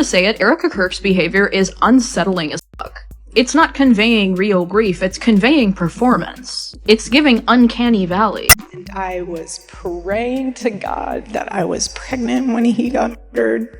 say it, Erika Kirk's behavior is unsettling as fuck. It's not conveying real grief, it's conveying performance. It's giving uncanny valley. And I was praying to God that I was pregnant when he got murdered.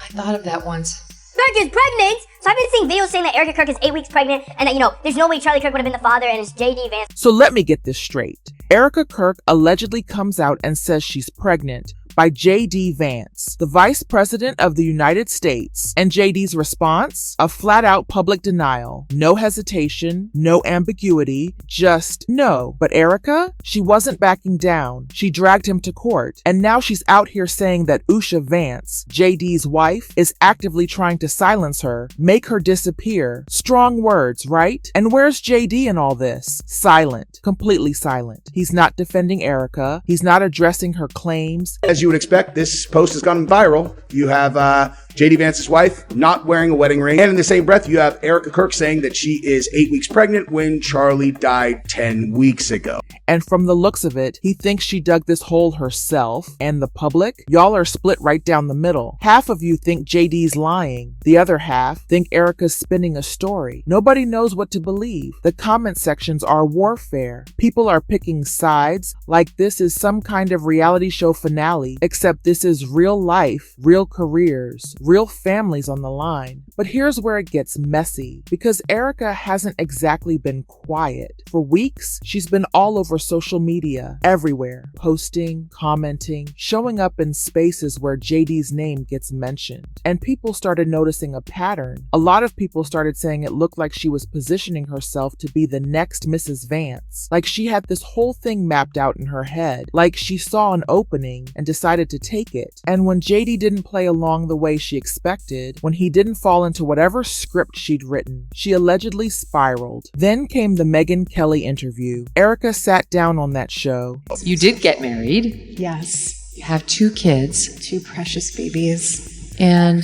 I thought of that once. Kirk is pregnant! So I've been seeing videos saying that Erika Kirk is 8 weeks pregnant, and that, there's no way Charlie Kirk would have been the father, and it's JD Vance. So let me get this straight. Erika Kirk allegedly comes out and says she's pregnant by JD Vance, the Vice President of the United States. And JD's response? A flat-out public denial. No hesitation, no ambiguity, just no. But Erika? She wasn't backing down. She dragged him to court. And now she's out here saying that Usha Vance, JD's wife, is actively trying to silence her, make her disappear. Strong words, right? And where's JD in all this? Silent. Completely silent. He's not defending Erika. He's not addressing her claims. As you would expect, this post has gone viral. You have JD Vance's wife not wearing a wedding ring. And in the same breath, you have Erika Kirk saying that she is 8 weeks pregnant when Charlie died 10 weeks ago. And from the looks of it, he thinks she dug this hole herself. And the public? Y'all are split right down the middle. Half of you think JD's lying. The other half think Erika's spinning a story. Nobody knows what to believe. The comment sections are warfare. People are picking sides like this is some kind of reality show finale, except this is real life, real careers, real families on the line. But here's where it gets messy, because Erika hasn't exactly been quiet. For weeks, she's been all over social media, everywhere, posting, commenting, showing up in spaces where JD's name gets mentioned. And people started noticing a pattern. A lot of people started saying it looked like she was positioning herself to be the next Mrs. Vance. Like she had this whole thing mapped out in her head. Like she saw an opening and decided to take it. And when JD didn't play along the way she expected, when he didn't fall into whatever script she'd written, she allegedly spiraled. Then came the Megyn Kelly interview. Erika sat down on that show. You did get married. Yes. You have 2 kids. 2 precious babies. And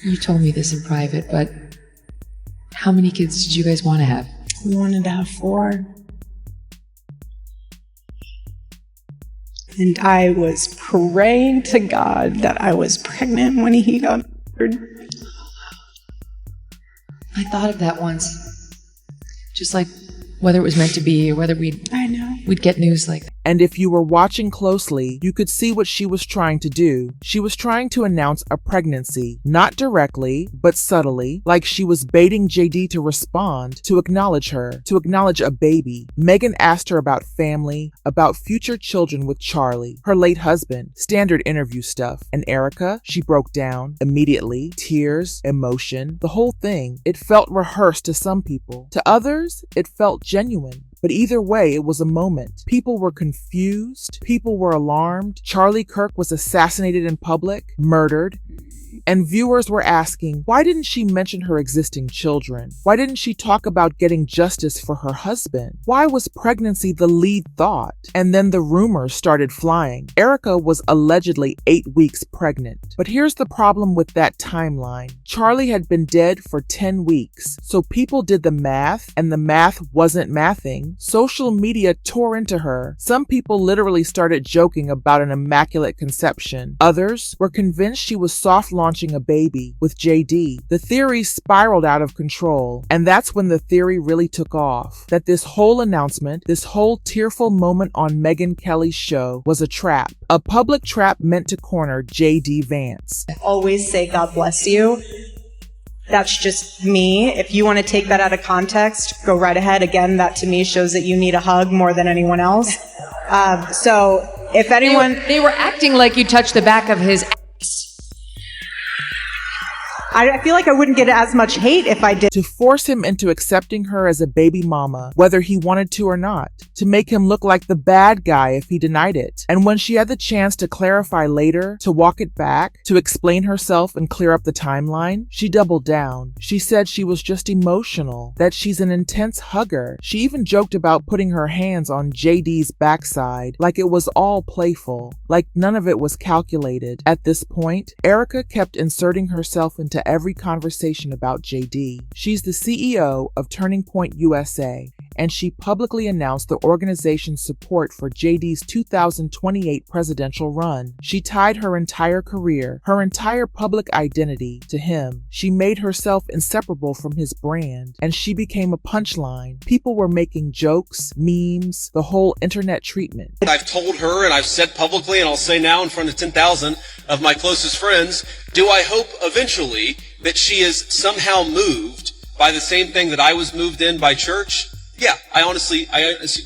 you told me this in private, but how many kids did you guys want to have? We wanted to have 4. And I was praying to God that I was pregnant when he got murdered. I thought of that once. Just like whether it was meant to be or whether I know. we'd get news like that. And if you were watching closely, you could see what she was trying to do. She was trying to announce a pregnancy, not directly, but subtly, like she was baiting JD to respond, to acknowledge her, to acknowledge a baby. Megyn asked her about family, about future children with Charlie, her late husband, standard interview stuff. And Erika, she broke down immediately, tears, emotion, the whole thing. It felt rehearsed to some people. To others, it felt genuine. But either way, it was a moment. People were confused. People were alarmed. Charlie Kirk was assassinated in public, murdered. And viewers were asking, why didn't she mention her existing children? Why didn't she talk about getting justice for her husband? Why was pregnancy the lead thought? And then the rumors started flying. Erika was allegedly 8 weeks pregnant. But here's the problem with that timeline. Charlie had been dead for 10 weeks. So people did the math, and the math wasn't mathing. Social media tore into her. Some people literally started joking about an immaculate conception. Others were convinced she was soft launching a baby with JD. The theory spiraled out of control, and that's when the theory really took off. That this whole announcement, this whole tearful moment on Megyn Kelly's show was a trap. A public trap meant to corner JD Vance. Always say God bless you. That's just me. If you want to take that out of context, go right ahead. Again, that to me shows that you need a hug more than anyone else. So if anyone... They were acting like you touched the back of his ass. I feel like I wouldn't get as much hate if I did. To force him into accepting her as a baby mama, whether he wanted to or not. To make him look like the bad guy if he denied it. And when she had the chance to clarify later, to walk it back, to explain herself and clear up the timeline, she doubled down. She said she was just emotional, that she's an intense hugger. She even joked about putting her hands on JD's backside, like it was all playful, like none of it was calculated. At this point, Erika kept inserting herself into every conversation about JD. She's the CEO of Turning Point USA, and she publicly announced the organization's support for JD's 2028 presidential run. She tied her entire career, her entire public identity, to him. She made herself inseparable from his brand, and she became a punchline. People were making jokes, memes, the whole internet treatment. I've told her, and I've said publicly, and I'll say now in front of 10,000 of my closest friends, do I hope eventually that she is somehow moved by the same thing that I was moved in by church? Yeah, I honestly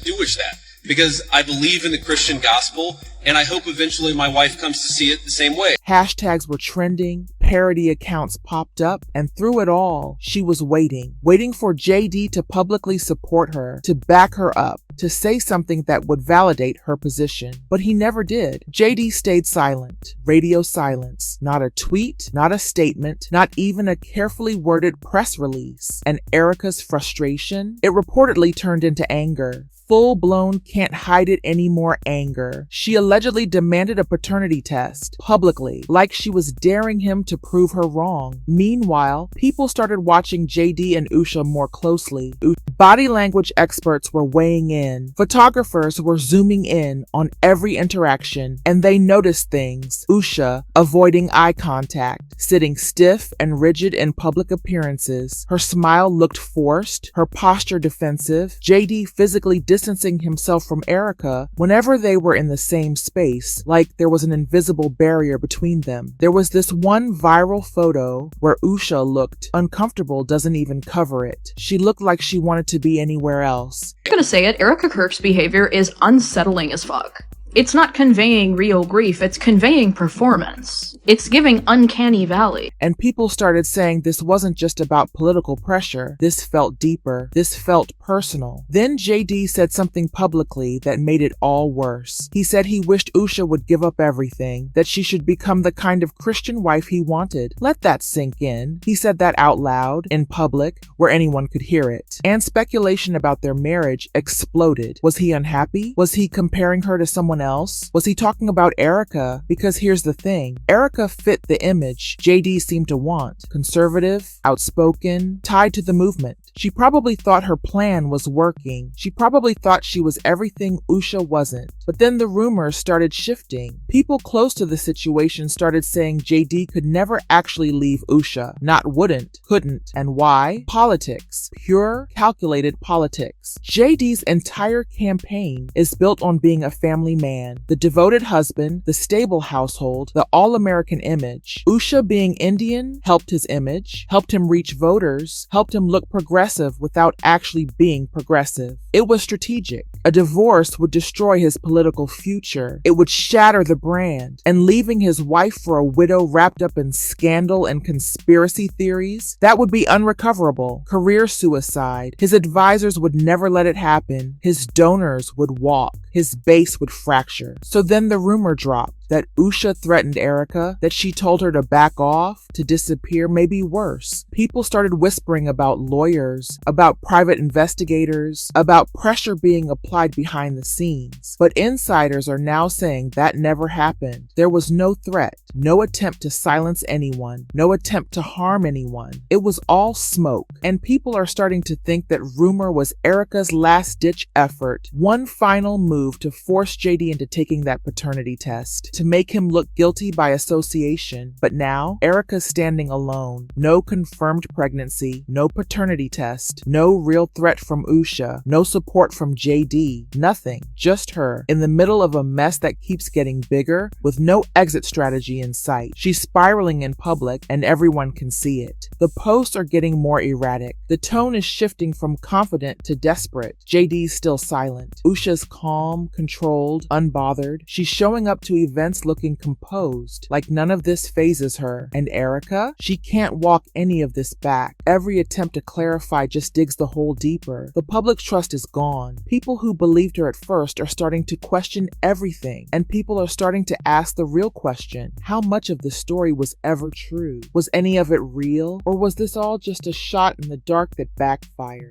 do wish that, because I believe in the Christian gospel, and I hope eventually my wife comes to see it the same way. Hashtags were trending, parody accounts popped up, and through it all, she was waiting for JD to publicly support her, to back her up, to say something that would validate her position. But he never did. JD stayed silent. Radio silence. Not a tweet, not a statement, not even a carefully worded press release. And Erika's frustration? It reportedly turned into anger. Full-blown can't hide it anymore anger. She allegedly demanded a paternity test, publicly, like she was daring him to prove her wrong. Meanwhile, people started watching JD and Usha more closely. Body language experts were weighing in. Photographers were zooming in on every interaction, and they noticed things. Usha avoiding eye contact, sitting stiff and rigid in public appearances. Her smile looked forced, her posture defensive. JD physically distancing himself from Erika whenever they were in the same space, like there was an invisible barrier between them. There was this one viral photo where Usha looked uncomfortable, doesn't even cover it. She looked like she wanted to be anywhere else. I'm gonna say it, Erika Kirk's behavior is unsettling as fuck. It's not conveying real grief, it's conveying performance. It's giving uncanny valley. And people started saying this wasn't just about political pressure. This felt deeper. This felt personal. Then JD said something publicly that made it all worse. He said he wished Usha would give up everything, that she should become the kind of Christian wife he wanted. Let that sink in. He said that out loud, in public, where anyone could hear it. And speculation about their marriage exploded. Was he unhappy? Was he comparing her to someone else? Was he talking about Erika? Because here's the thing. Erika fit the image JD seemed to want. Conservative, outspoken, tied to the movement. She probably thought her plan was working. She probably thought she was everything Usha wasn't. But then the rumors started shifting. People close to the situation started saying JD could never actually leave Usha. Not wouldn't, couldn't. And why? Politics. Pure, calculated politics. JD's entire campaign is built on being a family man. The devoted husband, the stable household, the all-American image. Usha being Indian helped his image, helped him reach voters, helped him look progressive without actually being progressive. It was strategic. A divorce would destroy his political future. It would shatter the brand. And leaving his wife for a widow wrapped up in scandal and conspiracy theories, that would be unrecoverable. Career suicide. His advisors would never let it happen. His donors would walk. His base would fracture. So then the rumor dropped that Usha threatened Erika, that she told her to back off, to disappear, maybe worse. People started whispering about lawyers, about private investigators, about pressure being applied behind the scenes. But insiders are now saying that never happened. There was no threat, no attempt to silence anyone, no attempt to harm anyone. It was all smoke. And people are starting to think that rumor was Erika's last-ditch effort, one final move to force JD into taking that paternity test, to make him look guilty by association. But now, Erika's standing alone. No confirmed pregnancy, no paternity test, no real threat from Usha, no support from JD, nothing. Just her, in the middle of a mess that keeps getting bigger, with no exit strategy in sight. She's spiraling in public, and everyone can see it. The posts are getting more erratic. The tone is shifting from confident to desperate. JD's still silent. Usha's calm, controlled, unbothered. She's showing up to events looking composed, like none of this phases her. And Erika? She can't walk any of this back. Every attempt to clarify just digs the hole deeper. The public's trust is gone. People who believed her at first are starting to question everything, and people are starting to ask the real question: how much of the story was ever true? Was any of it real, or was this all just a shot in the dark that backfired?